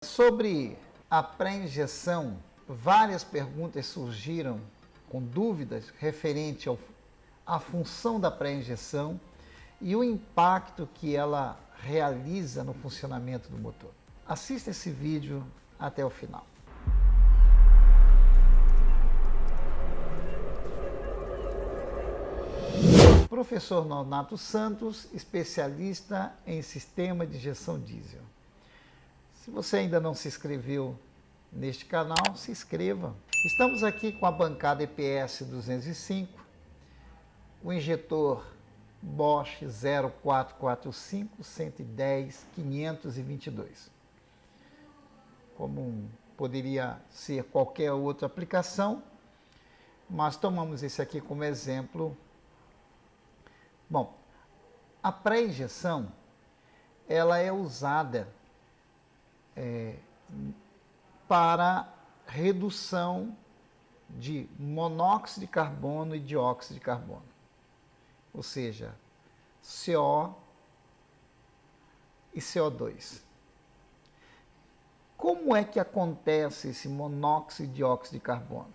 Sobre a pré-injeção, várias perguntas surgiram com dúvidas referente à função da pré-injeção e o impacto que ela realiza no funcionamento do motor. Assista esse vídeo até o final. Professor Nonato Santos, especialista em sistema de injeção diesel. Se você ainda não se inscreveu neste canal, se inscreva. Estamos aqui com a bancada EPS 205, o injetor Bosch 0445 110 522. Como poderia ser qualquer outra aplicação, mas tomamos esse aqui como exemplo. Bom, a pré-injeção, ela é usada para redução de monóxido de carbono e dióxido de carbono, ou seja, CO e CO2. Como é que acontece esse monóxido e dióxido de carbono?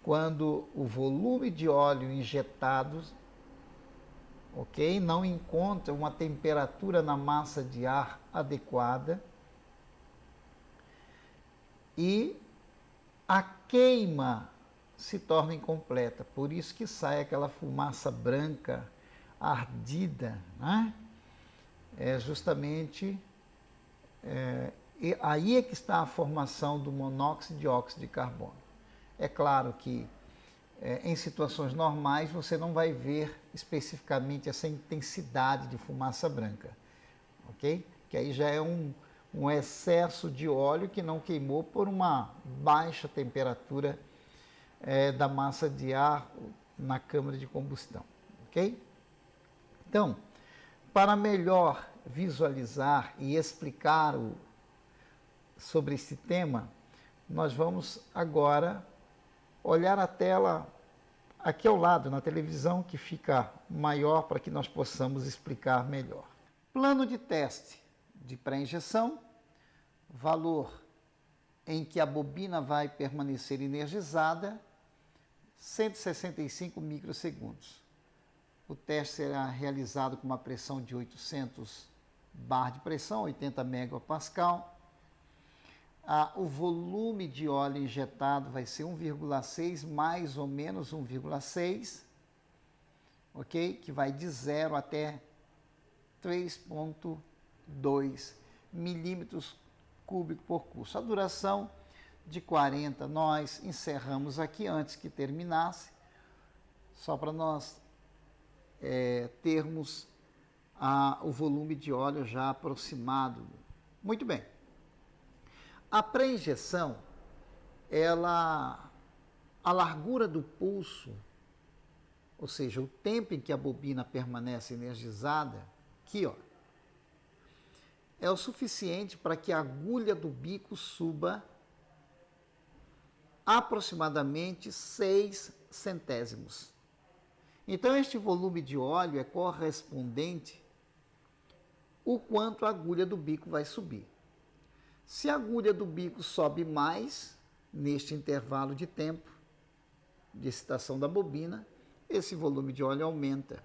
Quando o volume de óleo injetado, não encontra uma temperatura na massa de ar adequada e a queima se torna incompleta. Por isso que sai aquela fumaça branca, ardida, né? É justamente aí é que está a formação do monóxido e dióxido de carbono. É claro que em situações normais você não vai ver especificamente essa intensidade de fumaça branca, ok? Que aí já é um excesso de óleo que não queimou por uma baixa temperatura da massa de ar na câmara de combustão, ok? Então, para melhor visualizar e explicar sobre esse tema, nós vamos agora olhar a tela aqui ao lado, na televisão, que fica maior para que nós possamos explicar melhor. Plano de teste de pré-injeção, valor em que a bobina vai permanecer energizada, 165 microsegundos. O teste será realizado com uma pressão de 800 bar de pressão, 80 megapascal. O volume de óleo injetado vai ser 1,6 mais ou menos 1,6, ok? Que vai de 0 até 3,2 milímetros cúbicos por curso. A duração de 40, nós encerramos aqui antes que terminasse, só para nós termos o volume de óleo já aproximado. Muito bem. A pré-injeção, a largura do pulso, ou seja, o tempo em que a bobina permanece energizada, aqui, ó, é o suficiente para que a agulha do bico suba aproximadamente 6 centésimos. Então, este volume de óleo é correspondente o quanto a agulha do bico vai subir. Se a agulha do bico sobe mais, neste intervalo de tempo de excitação da bobina, esse volume de óleo aumenta.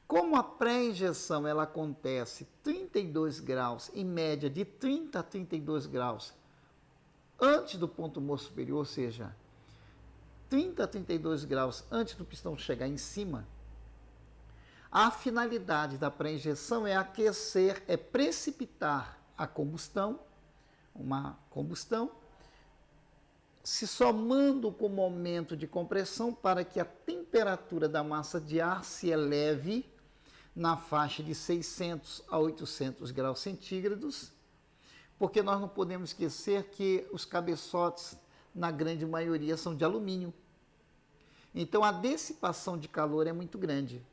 Como a pré-injeção ela acontece 32 graus, em média de 30 a 32 graus, antes do ponto morto superior, ou seja, 30 a 32 graus antes do pistão chegar em cima, a finalidade da pré-injeção é aquecer, é precipitar a combustão, uma combustão, se somando com o momento de compressão para que a temperatura da massa de ar se eleve na faixa de 600 a 800 graus centígrados, porque nós não podemos esquecer que os cabeçotes, na grande maioria, são de alumínio. Então, a dissipação de calor é muito grande.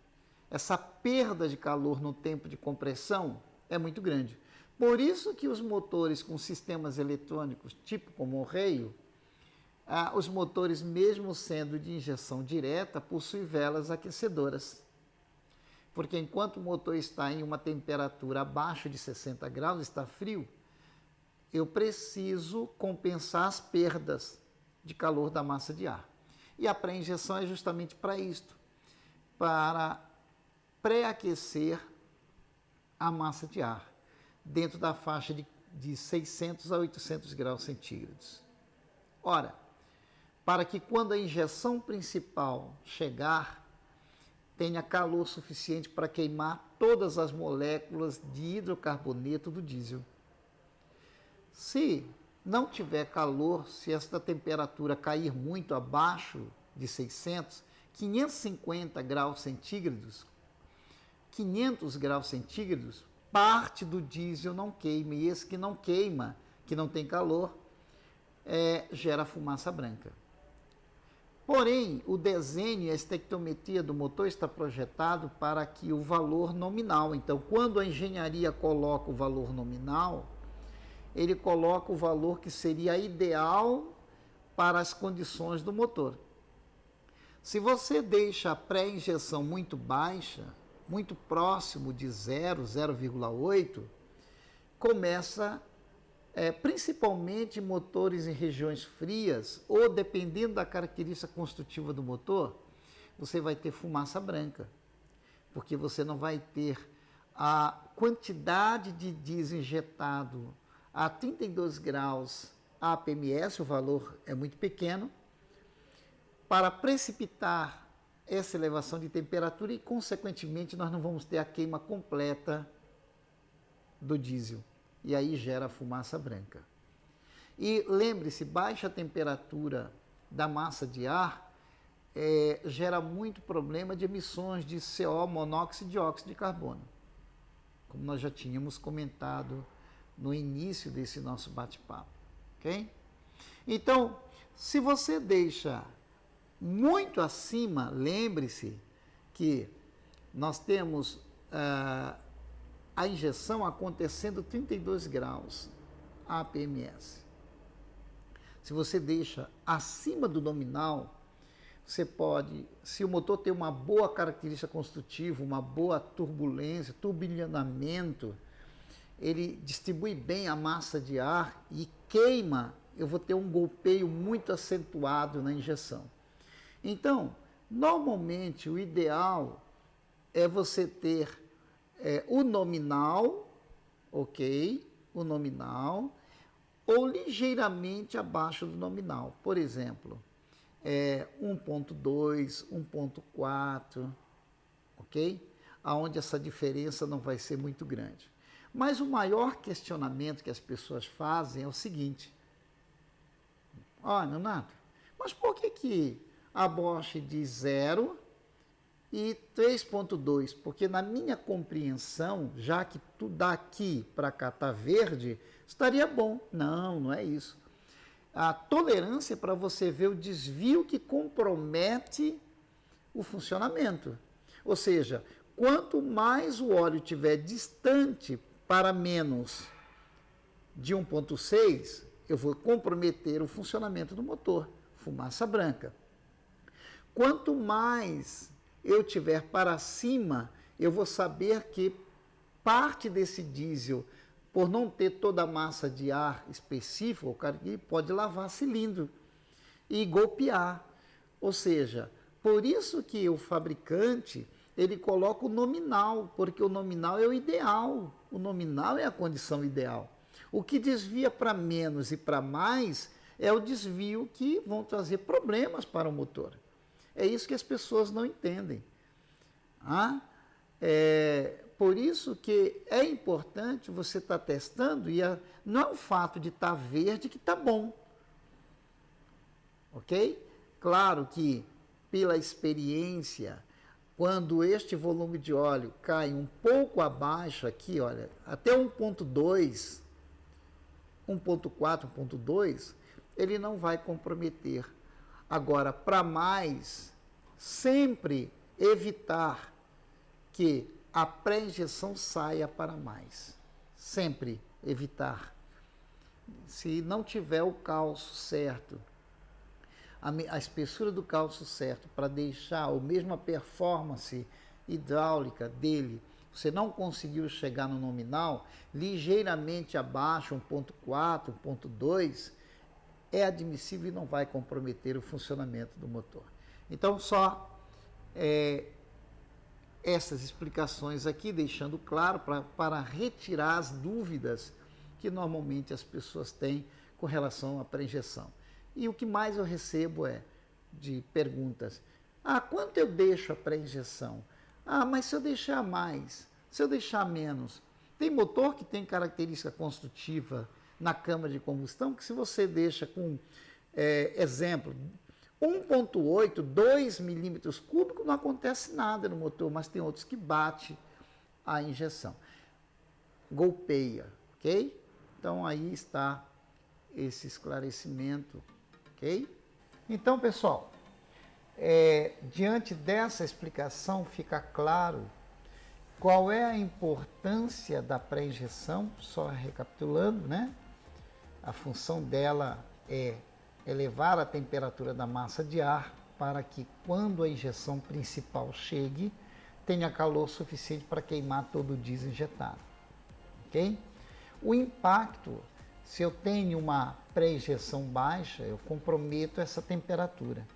Essa perda de calor no tempo de compressão é muito grande. Por isso que os motores com sistemas eletrônicos, tipo como o Reio, os motores, mesmo sendo de injeção direta, possuem velas aquecedoras. Porque enquanto o motor está em uma temperatura abaixo de 60 graus, está frio, eu preciso compensar as perdas de calor da massa de ar. E a pré-injeção é justamente para isto, para pré-aquecer a massa de ar, dentro da faixa de 600 a 800 graus centígrados. Ora, para que quando a injeção principal chegar, tenha calor suficiente para queimar todas as moléculas de hidrocarboneto do diesel. Se não tiver calor, se esta temperatura cair muito abaixo de 600, 550 graus centígrados, 500 graus centígrados, parte do diesel não queima, e esse que não queima, que não tem calor, gera fumaça branca. Porém, o desenho e a estequiometria do motor está projetado para que o valor nominal, então, quando a engenharia coloca o valor nominal, ele coloca o valor que seria ideal para as condições do motor. Se você deixa a pré-injeção muito baixa, muito próximo de 0,8, começa, principalmente motores em regiões frias, ou dependendo da característica construtiva do motor, você vai ter fumaça branca, porque você não vai ter a quantidade de diesel injetado a 32 graus APMS, o valor é muito pequeno, para precipitar essa elevação de temperatura e, consequentemente, nós não vamos ter a queima completa do diesel. E aí gera a fumaça branca. E lembre-se, baixa temperatura da massa de ar gera muito problema de emissões de CO, monóxido e dióxido de carbono, como nós já tínhamos comentado no início desse nosso bate-papo, ok? Então, se você deixa muito acima, lembre-se que nós temos a injeção acontecendo 32 graus APMS. Se você deixa acima do nominal, você pode, se o motor tem uma boa característica construtiva, uma boa turbulência, turbilhonamento, ele distribui bem a massa de ar e queima, eu vou ter um golpeio muito acentuado na injeção. Então, normalmente o ideal é você ter o nominal, ok? O nominal, ou ligeiramente abaixo do nominal. Por exemplo, 1.2, 1.4, ok? Aonde essa diferença não vai ser muito grande. Mas o maior questionamento que as pessoas fazem é o seguinte: olha, Leonardo, mas por que a Bosch diz 0 e 3.2? Porque na minha compreensão, já que tudo daqui para cá está verde, estaria bom. Não, não é isso. A tolerância é para você ver o desvio que compromete o funcionamento. Ou seja, quanto mais o óleo estiver distante para menos de 1.6, eu vou comprometer o funcionamento do motor, fumaça branca. Quanto mais eu tiver para cima, eu vou saber que parte desse diesel, por não ter toda a massa de ar específica, o cara pode lavar cilindro e golpear. Ou seja, por isso que o fabricante, ele coloca o nominal, porque o nominal é o ideal, o nominal é a condição ideal. O que desvia para menos e para mais é o desvio que vão trazer problemas para o motor. É isso que as pessoas não entendem. Por isso que é importante você estar testando, e não é o fato de estar verde que está bom. Ok? Claro que, pela experiência, quando este volume de óleo cai um pouco abaixo aqui, olha, até 1.2, 1.4, 1.2, ele não vai comprometer. Agora, para mais, sempre evitar que a pré-injeção saia para mais. Sempre evitar. Se não tiver o calço certo, a espessura do calço certo para deixar a mesma performance hidráulica dele, você não conseguiu chegar no nominal, ligeiramente abaixo, 1.4, 1.2, é admissível e não vai comprometer o funcionamento do motor. Então, só essas explicações aqui, deixando claro para retirar as dúvidas que normalmente as pessoas têm com relação à pré-injeção. E o que mais eu recebo de perguntas: quanto eu deixo a pré-injeção? Mas se eu deixar mais, se eu deixar menos? Tem motor que tem característica construtiva na câmara de combustão que, se você deixa com, exemplo, 1.8, 2 milímetros cúbicos, não acontece nada no motor, mas tem outros que bate a injeção, golpeia, ok? Então aí está esse esclarecimento, ok? Então, pessoal, diante dessa explicação fica claro qual é a importância da pré-injeção. Só recapitulando, né? A função dela é elevar a temperatura da massa de ar para que, quando a injeção principal chegue, tenha calor suficiente para queimar todo o diesel injetado, ok? O impacto, se eu tenho uma pré-injeção baixa, eu comprometo essa temperatura.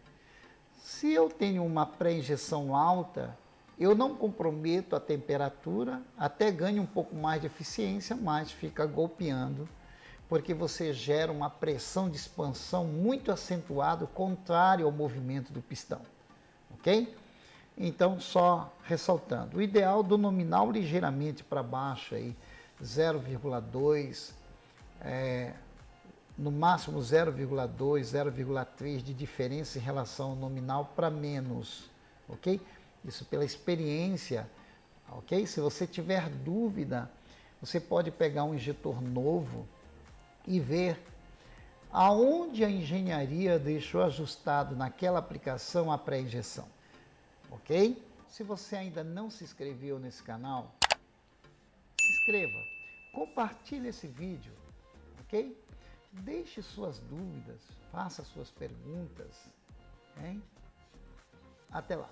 Se eu tenho uma pré-injeção alta, eu não comprometo a temperatura, até ganho um pouco mais de eficiência, mas fica golpeando, porque você gera uma pressão de expansão muito acentuada, contrária ao movimento do pistão, ok? Então, só ressaltando, o ideal do nominal ligeiramente para baixo, aí 0,2, no máximo 0,2, 0,3 de diferença em relação ao nominal para menos, ok? Isso pela experiência, ok? Se você tiver dúvida, você pode pegar um injetor novo e ver aonde a engenharia deixou ajustado naquela aplicação a pré-injeção, ok? Se você ainda não se inscreveu nesse canal, se inscreva, compartilhe esse vídeo, ok? Deixe suas dúvidas, faça suas perguntas, hein? Até lá!